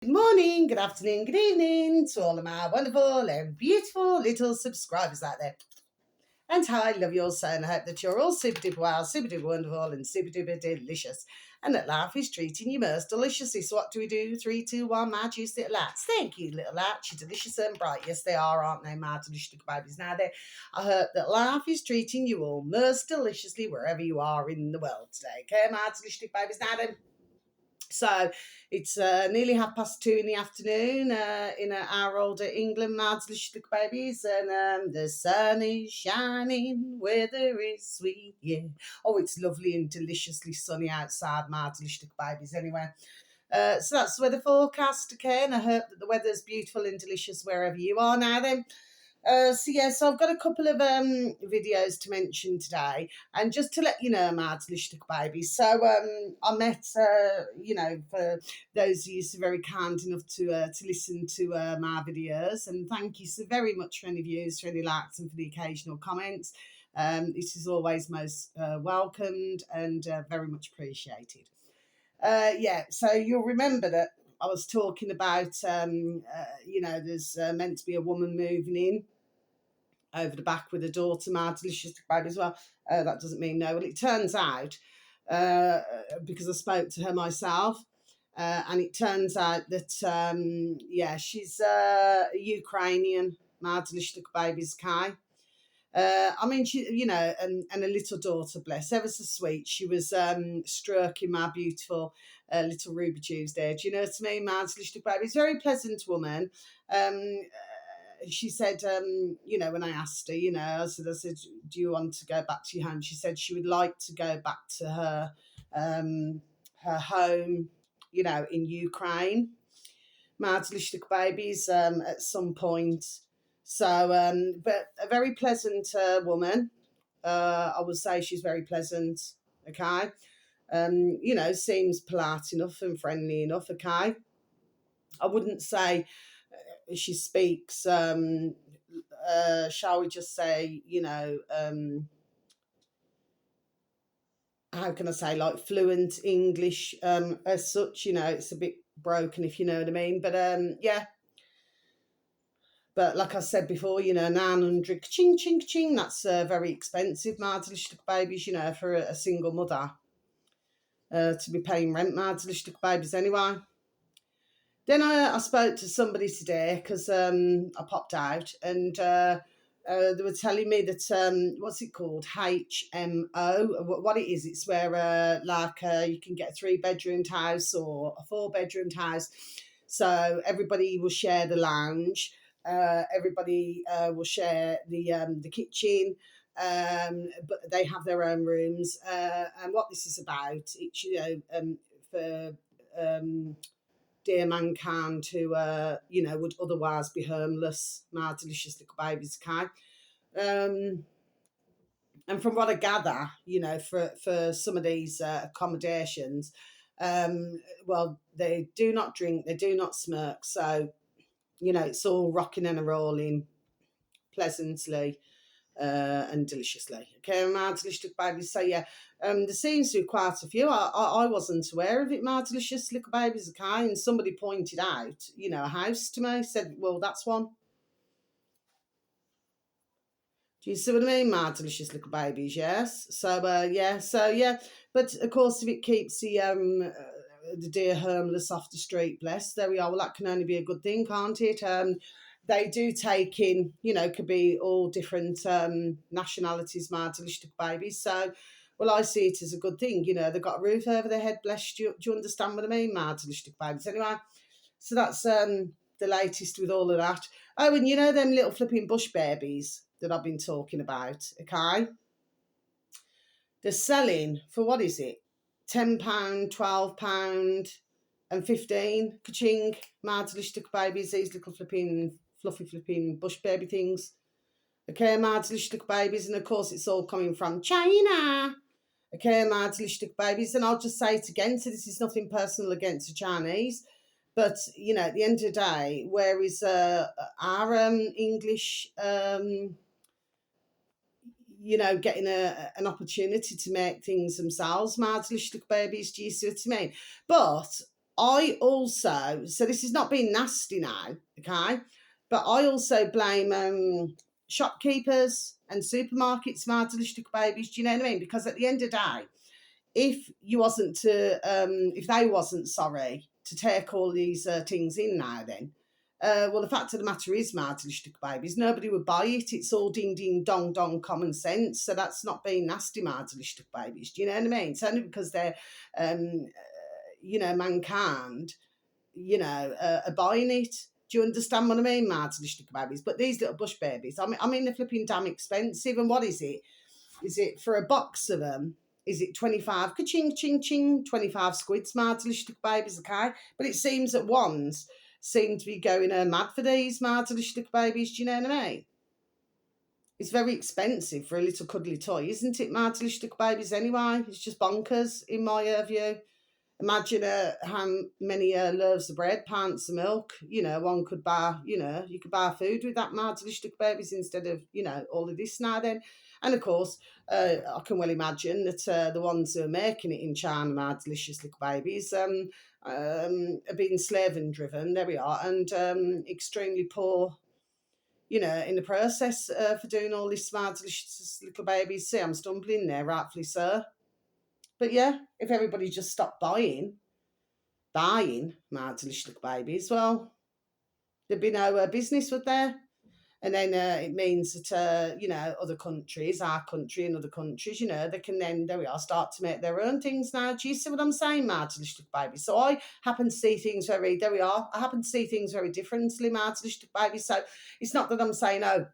Good morning, good afternoon, good evening to all of my wonderful and beautiful little subscribers out there. And how I love you all so, and I hope that you're all super duper well, super duper wonderful, and super duper delicious. And that life is treating you most deliciously. So what do we do? 3, 2, 1, my juice little lads. Thank you, little lads. You're delicious and bright. Yes, they are, aren't they, my delicious little babies? Now, I hope that life is treating you all most deliciously wherever you are in the world today. Okay, my delicious little babies? Now then. So it's nearly 2:30 in the afternoon in our older England, my delicious little babies, and the sun is shining, weather is sweet, yeah. Oh, it's lovely and deliciously sunny outside, my delicious little babies. Anyway, so that's the weather forecast, okay, and I hope that the weather's beautiful and delicious wherever you are now then. So I've got a couple of videos to mention today, and just to let you know, my delicious little babies. So I met, for those of you so very kind enough to listen to my videos, and thank you so very much for any views, for any likes, and for the occasional comments. This is always most welcomed and very much appreciated. So you'll remember that I was talking about, there's meant to be a woman moving in over the back with a daughter, my delicious baby as well. That doesn't mean no. Well, it turns out, because I spoke to her myself, and it turns out that, she's Ukrainian, my delicious baby's Kai. She, and a little daughter, bless, ever so sweet. She was stroking my beautiful little Ruby Tuesday. Do you know what I mean? My little baby. It's a very pleasant woman. She said, when I asked her, I said, do you want to go back to your home? She said she would like to go back to her home, in Ukraine. My little babies at some point. So, but a very pleasant woman. I would say she's very pleasant. Okay. Seems polite enough and friendly enough. Okay. I wouldn't say she speaks, shall we just say, how can I say, like fluent English as such, it's a bit broken, if you know what I mean. But yeah. But like I said before, 900 ching ching ching, that's very expensive, my delicious babies, for a single mother to be paying rent, my delicious babies anyway. Then I spoke to somebody today because I popped out, and they were telling me that, what's it called? HMO. What it is, it's where you can get a 3-bedroomed house or a 4-bedroomed house. So everybody will share the lounge. Everybody will share the kitchen, but they have their own rooms. And what this is about, it's for dear mankind who would otherwise be homeless, my delicious little babies, okay. And from what I gather, for some of these accommodations, well, they do not drink, they do not smoke, so it's all rocking and a rolling pleasantly and deliciously. Okay, my delicious babies. So yeah, there seems to be quite a few. I wasn't aware of it, my delicious little babies. Okay, and somebody pointed out, a house to me. Said, well, that's one. Do you see what I mean, my delicious little babies? Yes. So yeah. But of course, if it keeps the dear homeless off the street, bless. There we are. Well, that can only be a good thing, can't it? They do take in, could be all different nationalities, my delicious little babies. So, well, I see it as a good thing. They've got a roof over their head, bless. Do you understand what I mean, my delicious little babies? Anyway, so that's the latest with all of that. Oh, and them little flipping bush babies that I've been talking about, okay? They're selling for, what is it? £10, £12 and 15. Ka-ching, my delicious little babies, these little flipping, fluffy flipping bush baby things. Okay, my delicious little babies, and of course it's all coming from China. Okay, my delicious little babies, and I'll just say it again, so this is nothing personal against the Chinese, but, at the end of the day, where is our English, getting an opportunity to make things themselves, my delicious little babies, do you see what I mean? But I also, so this is not being nasty now, okay, but I also blame shopkeepers and supermarkets for delicious babies. Do you know what I mean? Because at the end of the day, if you wasn't to, if they wasn't sorry to take all these things in now, then. Well, the fact of the matter is, delicious babies, nobody would buy it. It's all ding ding dong dong common sense. So that's not being nasty, delicious babies. Do you know what I mean? It's only because they're mankind, are buying it. Do you understand what I mean, delicious babies? But these little bush babies, I mean, they're flipping damn expensive. And what is it? Is it for a box of them? Is it 25? Ka-ching, ching, ching, 25 squids, delicious babies, okay? But it seems that ones seem to be going mad for these delicious babies. Do you know what I mean? It's very expensive for a little cuddly toy, isn't it, delicious babies, anyway? It's just bonkers, in my view. Imagine how many loaves of bread, pints of milk, one could buy, you could buy food with that delicious babies instead of, all of this now then. And of course, I can well imagine that the ones who are making it in China, delicious little babies, are being slave and driven, there we are, and extremely poor, in the process for doing all this delicious little babies. See, I'm stumbling there, rightfully so. But yeah, if everybody just stopped buying delicious little babies, well, there'd be no business, would there? And then it means that, other countries, our country and other countries, they can then, there we are, start to make their own things now. Do you see what I'm saying, delicious little babies? So I happen to see things very, there we are, I happen to see things very differently, delicious little babies. So it's not that I'm saying, oh,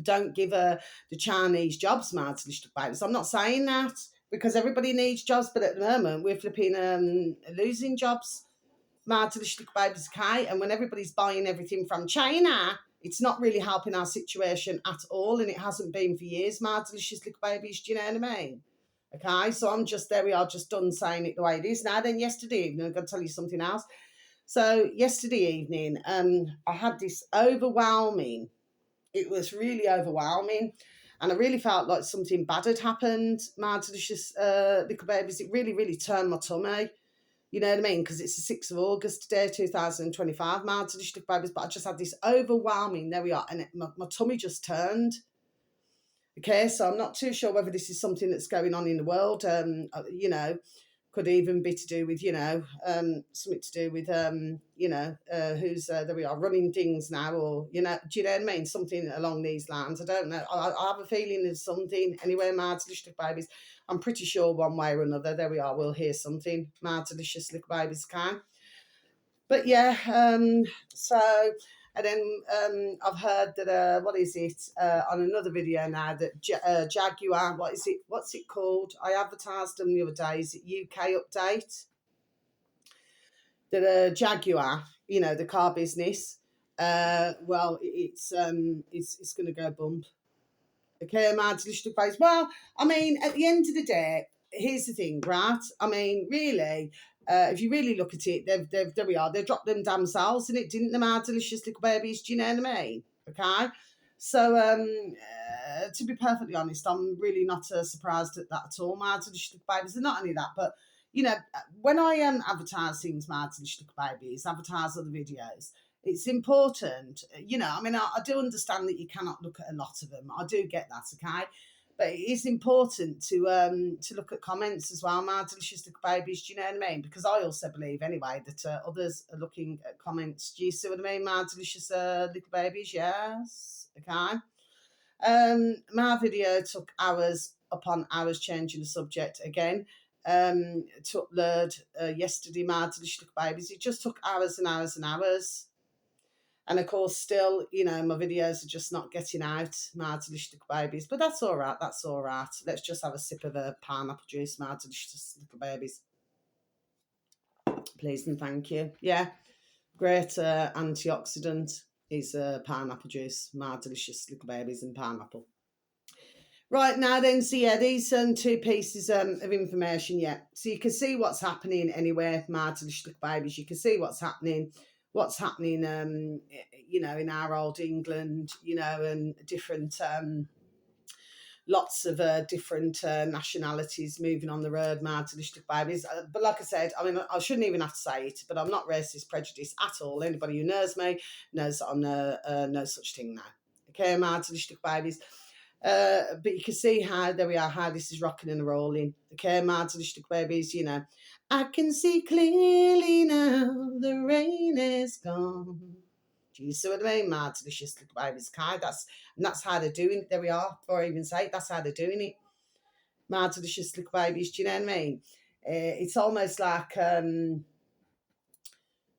don't give the Chinese jobs, delicious little babies. I'm not saying that, because everybody needs jobs, but at the moment we're flipping losing jobs, delicious little babies, okay? And when everybody's buying everything from China, it's not really helping our situation at all, and it hasn't been for years, delicious little babies. Do you know what I mean? Okay, so I'm just, there we are, just done saying it the way it is. Now then, yesterday evening, I'm going to tell you something else. So yesterday evening, I had this overwhelming, it was really overwhelming, and I really felt like something bad had happened, delicious little babies. It really, really turned my tummy. You know what I mean? Because it's the 6th of August today, 2025, delicious little babies. But I just had this overwhelming, there we are, and my tummy just turned. Okay, so I'm not too sure whether this is something that's going on in the world. Could even be to do with, something to do with, who's, there we are, running things now, or, do you know what I mean? Something along these lines. I don't know. I have a feeling there's something. Anyway, delicious little babies, I'm pretty sure one way or another, there we are, we'll hear something. delicious little babies can. But yeah, so, and then I've heard that, what is it, on another video now, that Jaguar, what's it called? I advertised them the other day, is it UK Update? That Jaguar, the car business, well, it's going to go bump. Okay, delicious babies. Well, I mean, at the end of the day, here's the thing, right? I mean, really, if you really look at it, there we are. They dropped them damn cells in it, didn't they, delicious little babies? Do you know what I mean? Okay. So, to be perfectly honest, I'm really not surprised at that at all, delicious little babies. And not only that, but, when I advertise things, delicious little babies, advertise other videos, it's important, I mean, I do understand that you cannot look at a lot of them. I do get that, okay? But it is important to look at comments as well, delicious little babies. Do you know what I mean? Because I also believe, anyway, that others are looking at comments. Do you see what I mean, delicious little babies? Yes, okay. My video took hours upon hours changing the subject again. To upload yesterday, delicious little babies. It just took hours and hours and hours. And of course, still, my videos are just not getting out, delicious little babies. But that's all right, that's all right. Let's just have a sip of a pineapple juice, delicious little babies. Please and thank you. Yeah, great antioxidant is pineapple juice, delicious little babies and pineapple. Right, now then, so yeah, these two pieces of information, yeah. So you can see what's happening anywhere, delicious little babies. You can see what's happening, in our old England, and different lots of different nationalities moving on the road, mad delicious babies. But like I said, I mean, I shouldn't even have to say it, but I'm not racist, prejudiced at all. Anybody who knows me knows that I'm no such thing now. Okay, mad delicious babies. But you can see how, there we are, how this is rocking and rolling. Okay, mad delicious babies, you know. I can see clearly now the rain is gone. Do you see what I mean? Mad delicious little babies, kind. That's how they're doing it. There we are. Before I even say it, that's how they're doing it. Mad delicious little babies. Do you know what I mean? It's almost like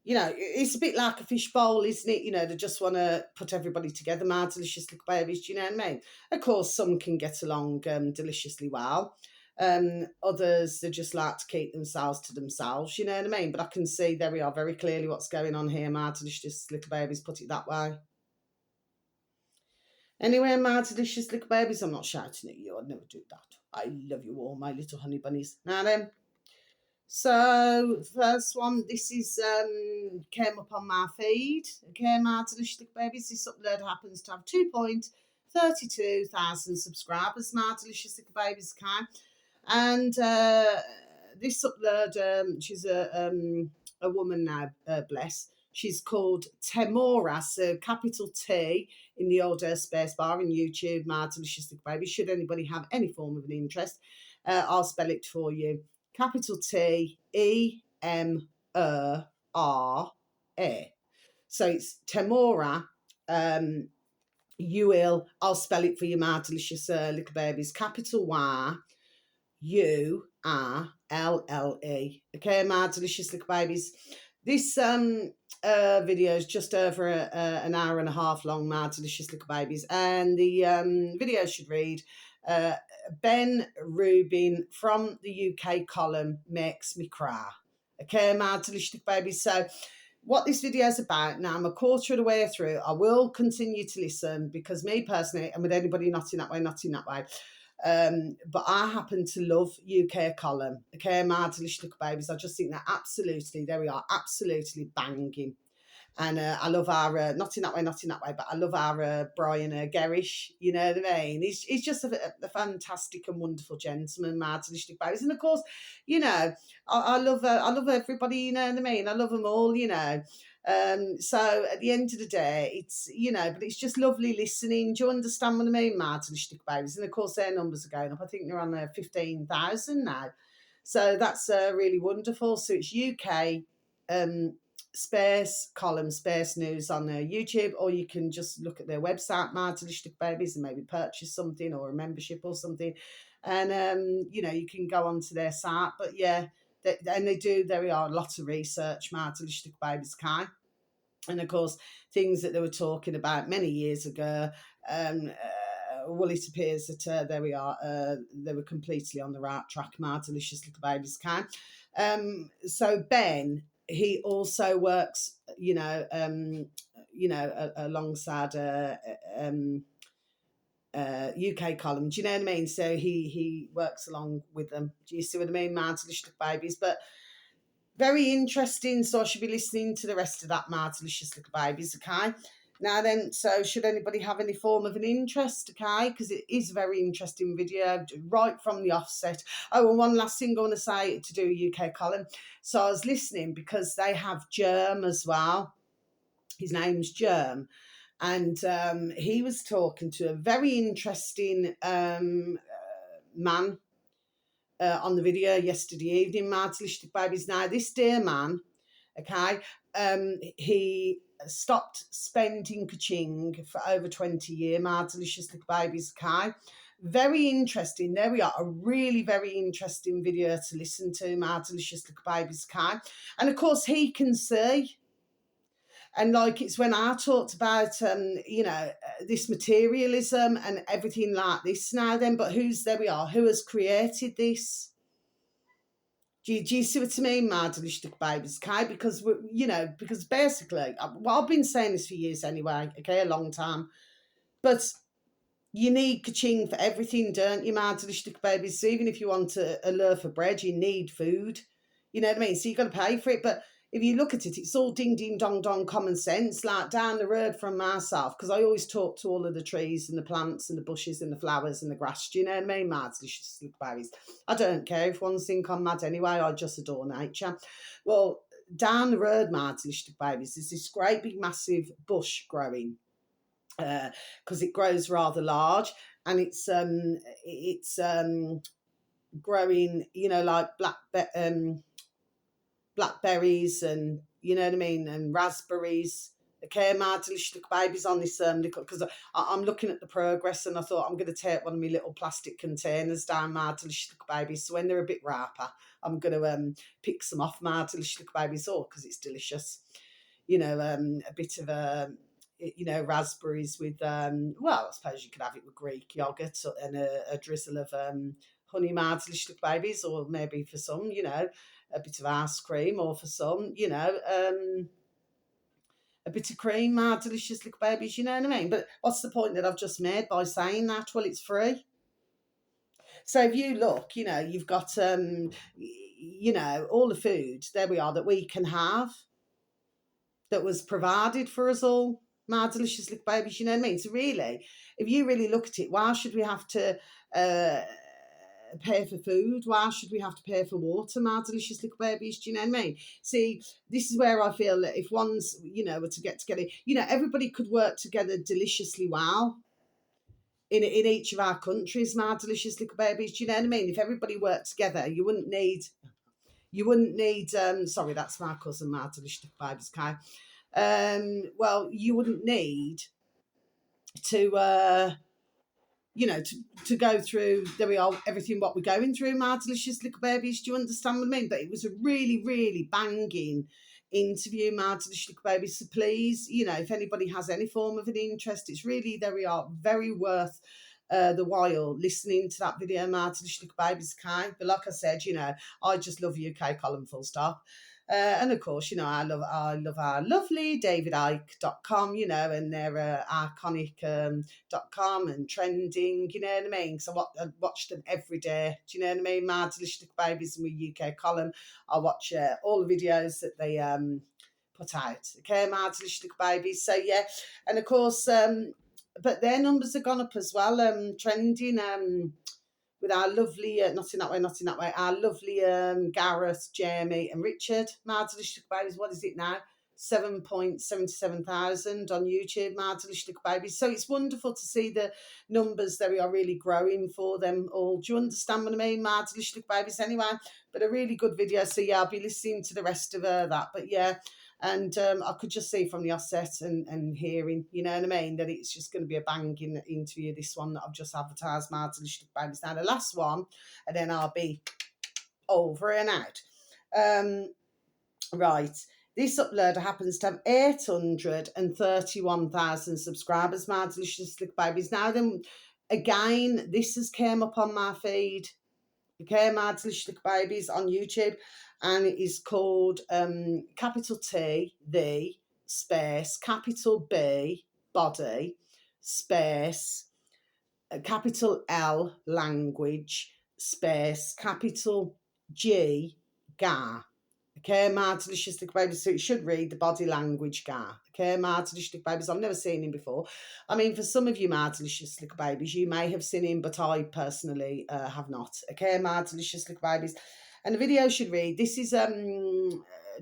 you know, it's a bit like a fishbowl, isn't it? You know, they just want to put everybody together. Mad delicious little babies. Do you know what I mean? Of course, some can get along deliciously well. Others, they just like to keep themselves to themselves, you know what I mean? But I can see, there we are, very clearly what's going on here. My delicious little babies, put it that way. Anyway, my delicious little babies, I'm not shouting at you, I'd never do that. I love you all, my little honey bunnies. Now then, so first one, this is came up on my feed. Okay, my delicious little babies, this upload happens to have 2.32 thousand subscribers. My delicious little babies can. And this upload, she's a woman now, bless. She's called Temora, so capital T in the old space bar in YouTube, my delicious little baby. Should anybody have any form of an interest, I'll spell it for you. Capital Temora. So it's Temora. I'll spell it for you, my delicious little babies. Capital Y-U-R-L-L-E. Okay, my delicious little babies. This video is just over an hour and a half long, my delicious little babies. And the video should read, Ben Rubin from the UK column makes me cry. Okay, my delicious little babies. So what this video is about, now I'm a quarter of the way through. I will continue to listen because me personally, and with anybody not in that way, but I happen to love UK column. Okay, my delicious little babies. I just think they're absolutely, there we are, absolutely banging. And I love our, not in that way, but I love our Brian Gerrish, you know what I mean? He's just a fantastic and wonderful gentleman, my delicious little babies. And of course, you know, I love everybody, you know what I mean? I love them all, you know. So at the end of the day, it's, you know, but it's just lovely listening. Do you understand what I mean, my delicious little babies? And of course, their numbers are going up. I think they're on 15,000 now. So that's really wonderful. So it's UK space column, space news on YouTube, or you can just look at their website, my delicious little babies, and maybe purchase something or a membership or something. And you know, you can go onto their site. But yeah, there are lots of research, my delicious little babies can. And of course, things that they were talking about many years ago, well, it appears that there we are, they were completely on the right track, my delicious little babies can. So Ben, he also works, alongside UK column. Do you know what I mean? So he works along with them. Do you see what I mean? My delicious little babies, but very interesting. So I should be listening to the rest of that, my delicious little babies. Okay. Now then, so should anybody have any form of an interest, okay? Because it is a very interesting video right from the offset. Oh, and one last thing I want to say to do UK column. So I was listening because they have Germ as well. His name's Germ. And he was talking to a very interesting man on the video yesterday evening, my delicious babies. Now, this dear man, okay, he stopped spending ka-ching for over 20 years, my delicious little babies, okay? Very interesting. There we are, a really very interesting video to listen to, my delicious little babies, okay? And of course, he can see. And like, it's when I talked about, this materialism and everything like this now then, but there we are, who has created this? Do you see what I mean, my delicious little babies, okay? Because, because basically, I've been saying this for years anyway, okay, a long time, but you need ka-ching for everything, don't you, my delicious little babies? So even if you want a loaf of bread, you need food, you know what I mean? So you've got to pay for it, but if you look at it, it's all ding, ding, dong, dong, common sense, like down the road from myself, because I always talk to all of the trees and the plants and the bushes and the flowers and the grass. Do you know what I mean? Mad, delicious berries. I don't care if one's think I'm mad anyway. I just adore nature. Well, down the road, mad, delicious babies, there's this great big massive bush growing because it grows rather large, and it's growing, you know, like blackberries, and you know what I mean, and raspberries. Okay, my delicious little babies on this little, because I'm looking at the progress, and I thought I'm going to take one of my little plastic containers down my delicious little babies. So when they're a bit rapper, I'm going to pick some off my delicious little babies, all because it's delicious. You know, a bit of you know, raspberries with well, I suppose you could have it with Greek yogurt and a drizzle of honey mad delicious little babies, or maybe for some, you know, a bit of ice cream, or for some, you know, a bit of cream, my delicious little babies, you know what I mean? But what's the point that I've just made by saying that? Well, it's free. So if you look, you know, you've got, you know, all the food, there we are, that we can have, that was provided for us all, my delicious little babies, you know what I mean? So really, if you really look at it, why should we have to pay for food? Why should we have to pay for water, my delicious little babies? Do you know what I mean? See, this is where I feel that if one's, you know, were to get together, you know, everybody could work together deliciously well in each of our countries, my delicious little babies. Do you know what I mean? If everybody worked together, you wouldn't need, sorry, that's my cousin, my delicious little babies, Kai. Well, you wouldn't need to you know, to go through, there we are, everything what we're going through, my delicious little babies. Do you understand what I mean? But it was a really, really banging interview, my delicious little babies. So please, you know, if anybody has any form of an interest, it's really, there we are, very worth the while listening to that video, my delicious little babies, okay? But like I said, you know, I just love UK column, full stop. And of course, you know, I love our lovely davidike.com, you know, and their iconic.com and trending, you know what I mean? So I watch them every day. Do you know what I mean? My delicious little babies and my UK column. I watch all the videos that they put out. Okay, my delicious little babies. So yeah, and of course, but their numbers have gone up as well. Trending. With our lovely, not in that way, our lovely Gareth, Jamie, and Richard. My delicious babies, what is it now? 7.77 thousand on YouTube, my delicious babies. So it's wonderful to see the numbers that we are really growing for them all. Do you understand what I mean, my delicious babies? Anyway, but a really good video. So yeah, I'll be listening to the rest of that. But yeah, and I could just see from the offset and hearing, you know what I mean, that it's just going to be a banging interview, this one that I've just advertised, my delicious babies. Now the last one, and then I'll be over and out. Right, this uploader happens to have 831,000 subscribers, my delicious babies. Now then, again, this has came up on my feed. Okay, my delicious babies on YouTube, and it is called capital T, the space, capital B, body, space, capital L, language, space, capital G, gar. Okay, my delicious babies. So it should read the body language gar. Okay, my delicious babies. I've never seen him before. I mean, for some of you, my delicious little babies, you may have seen him, but I personally have not. Okay, my delicious little babies. And the video should read, this is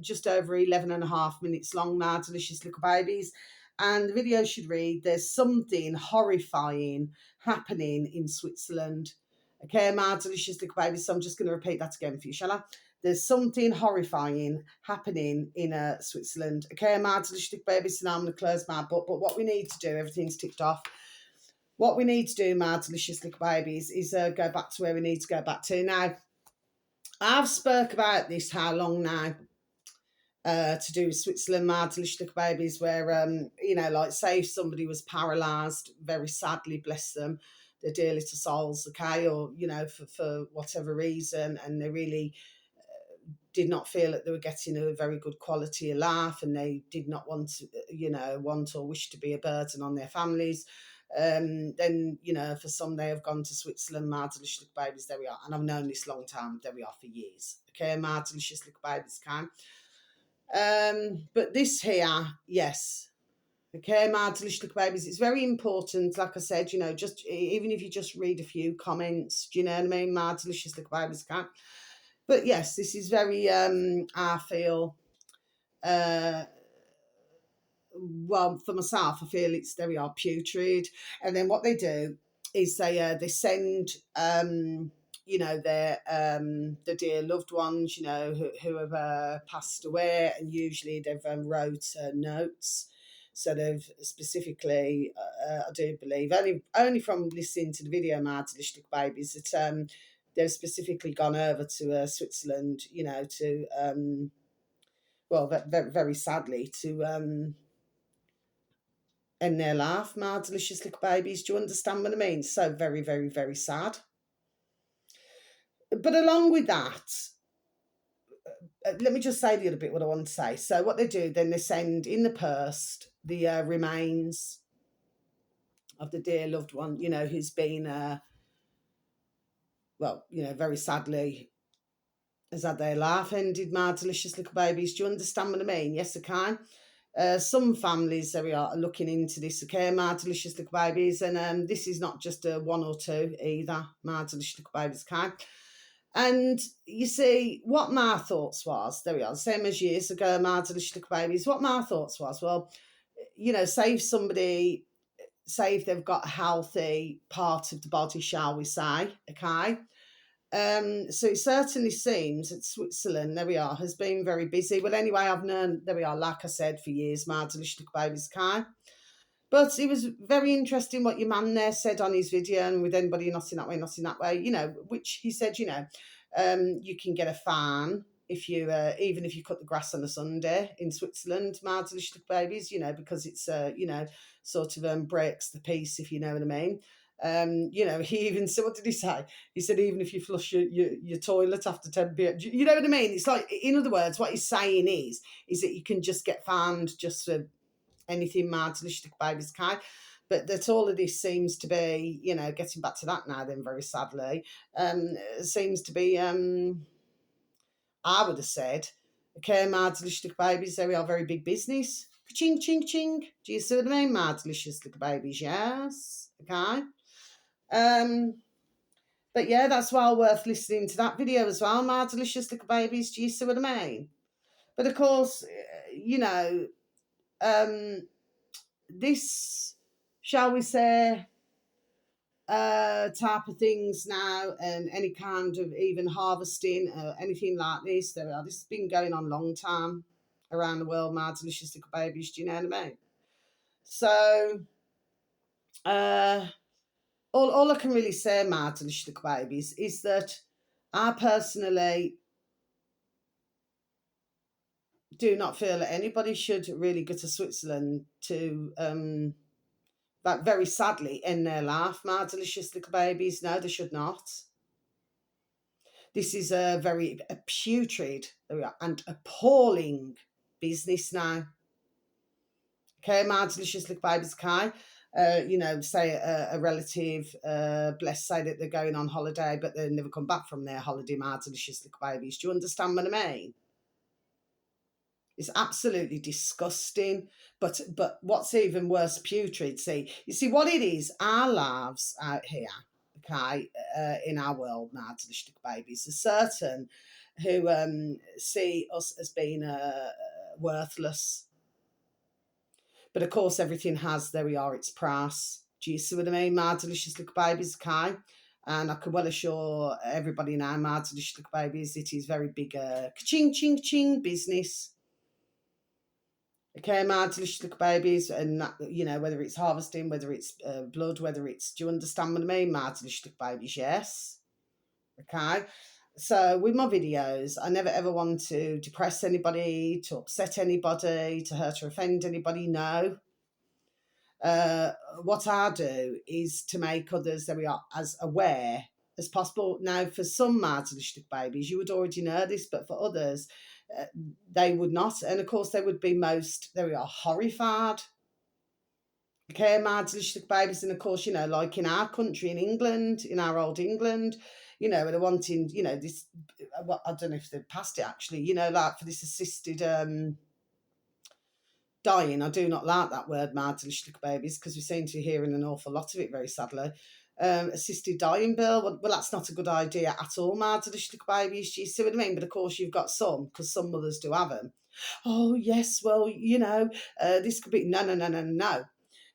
just over 11 and a half minutes long, my delicious little babies. And the video should read, there's something horrifying happening in Switzerland. Okay, my delicious little babies. So I'm just going to repeat that again for you, shall I? There's something horrifying happening in Switzerland. Okay, my delicious babies, so now I'm going to close my book. But what we need to do, everything's ticked off. What we need to do, my delicious little babies, is go back to where we need to go back to. Now, I've spoke about this how long now, to do with Switzerland, my delicious little babies, where, you know, like say if somebody was paralysed, very sadly, bless them, their dear little souls, okay, or, you know, for whatever reason, and they really did not feel that they were getting a very good quality of life, and they did not want to, you know, want or wish to be a burden on their families. Then, you know, for some, they have gone to Switzerland, my delicious little babies, there we are. And I've known this long time, there we are for years. Okay, my delicious little babies, can. But this here, yes. Okay, my delicious babies. It's very important, like I said, just even if you just read a few comments, do you know what I mean? My delicious little babies can. But yes, this is very I feel well, for myself, I feel it's there we are, putrid. And then what they do is they send their the dear loved ones, who have passed away, and usually they've wrote notes. So they've specifically, I do believe, only from listening to the video, my delicious babies, that they've specifically gone over to Switzerland, to well, very, very sadly, to end their life, my delicious little babies. Do you understand what I mean? So very, very, very sad. But along with that, let me just say the other bit what I want to say. So what they do, then they send in the purse the remains of the dear loved one, who's been, very sadly has had their life ended, my delicious little babies. Do you understand what I mean? Yes, I can. Some families, there we are, looking into this, okay, my delicious little babies, and this is not just a one or two either, my delicious little babies, okay. And you see, what my thoughts was, there we are, same as years ago, my delicious little babies, what my thoughts was, well, say if they've got a healthy part of the body, shall we say, okay. So it certainly seems that Switzerland, there we are, has been very busy. Well, anyway, I've known, there we are, like I said, for years, my delicious little babies kind. But it was very interesting what your man there said on his video, and with anybody not in that way, which he said, you can get a fan if you, even if you cut the grass on a Sunday in Switzerland, my delicious little babies, because it's, sort of breaks the peace, if you know what I mean. He even said, what did he say? He said, even if you flush your toilet after 10 p.m. You know what I mean? It's like, in other words, what he's saying is that you can just get fanned just for anything mad, delicious babies kind. But that all of this seems to be, getting back to that now, then very sadly, seems to be, I would have said, okay, my delicious little babies, they are very big business. Ching, ching, ching. Do you see what I mean? My delicious little babies, yes. Okay. But yeah, that's well worth listening to that video as well, my delicious little babies. Do you see what I mean? But of course, this, shall we say, type of things now, and any kind of even harvesting or anything like this, this has been going on a long time around the world, my delicious little babies. Do you know what I mean? So, all I can really say, my delicious little babies, is that I personally do not feel that anybody should really go to Switzerland to, very sadly, end their life, my delicious little babies. No, they should not. This is a very putrid and appalling business now. Okay, my delicious little babies, Kai. Say a relative, bless, say that they're going on holiday, but they never come back from their holiday, my delicious little babies. Do you understand what I mean? It's absolutely disgusting. But what's even worse, putrid. You see what it is. Our lives out here, okay, in our world now, delicious babies, there's certain who see us as being worthless. But of course, everything has, there we are, its price. Do you see what I mean? My delicious little babies, okay? And I can well assure everybody now, my delicious little babies, it is very big, ching, ching, ching business. Okay, my delicious little babies, and that, whether it's harvesting, whether it's blood, whether it's, do you understand what I mean? My delicious little babies, yes. Okay, so with my videos, I never ever want to depress anybody, to upset anybody, to hurt or offend anybody. No. What I do is to make others, there we are, as aware as possible. Now, for some delicious babies, you would already know this, but for others, they would not. And of course, they would be most, there we are, horrified. Okay, my delicious babies, and of course, like in our country, in England, in our old England, they're wanting, this. Well, I don't know if they've passed it actually. Like for this assisted dying. I do not like that word, my delicious babies, because we seem to be hearing an awful lot of it, very sadly. Assisted dying bill. Well, that's not a good idea at all, my delicious babies. Do you see what I mean? But of course, you've got some, because some mothers do have them. Oh yes, well, this could be no, no, no, no, no,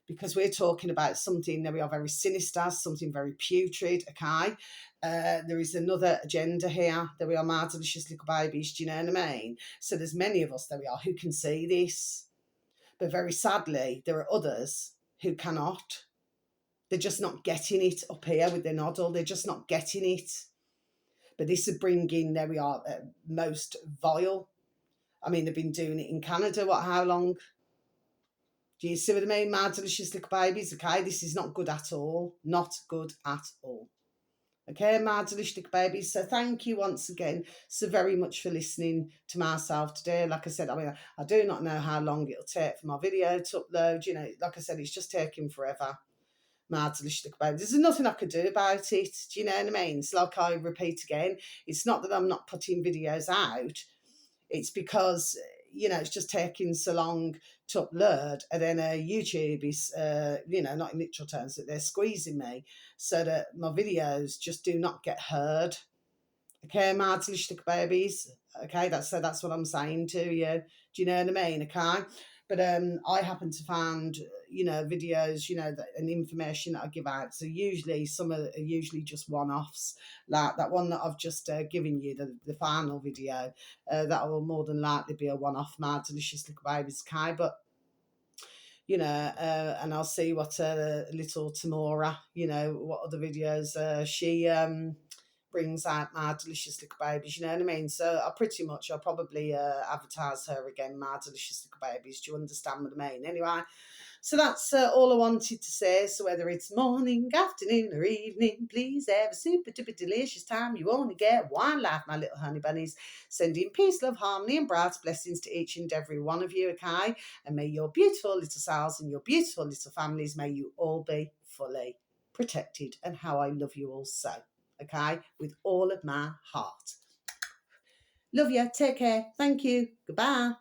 because we're talking about something that we are very sinister, something very putrid, okay? There is another agenda here. There we are, my delicious little babies, do you know what I mean? So there's many of us, there we are, who can see this. But very sadly, there are others who cannot. They're just not getting it up here with their noddle. They're just not getting it. But this is bringing, there we are, most vile. I mean, they've been doing it in Canada, how long? Do you see what I mean? My delicious little babies, okay? This is not good at all. Not good at all. Okay, my delicious little babies. So thank you once again so very much for listening to myself today. Like I said, I do not know how long it'll take for my video to upload. Like I said, it's just taking forever. My delicious little babies. There's nothing I could do about it. Do you know what I mean? It's like I repeat again. It's not that I'm not putting videos out. It's because it's just taking so long to upload, and then YouTube is not in literal terms, that they're squeezing me so that my videos just do not get heard. Okay, my delicious babies. Okay, that's what I'm saying to you. Do you know what I mean? Okay, but I happen to find videos and information that I give out. So usually some are usually just one-offs, like that one that I've just given you, the final video. That will more than likely be a one-off. My delicious little babies. Okay, but and I'll see what little Tamora, what other videos she brings out, my delicious little babies, you know what I mean? So I'll probably advertise her again, my delicious little babies. Do you understand what I mean? Anyway, so that's all I wanted to say. So whether it's morning, afternoon, or evening, please have a super duper delicious time. You only get one life, my little honey bunnies. Sending peace, love, harmony, and bright blessings to each and every one of you, okay? And may your beautiful little selves and your beautiful little families, may you all be fully protected. And how I love you all so, okay? With all of my heart. Love you. Take care. Thank you. Goodbye.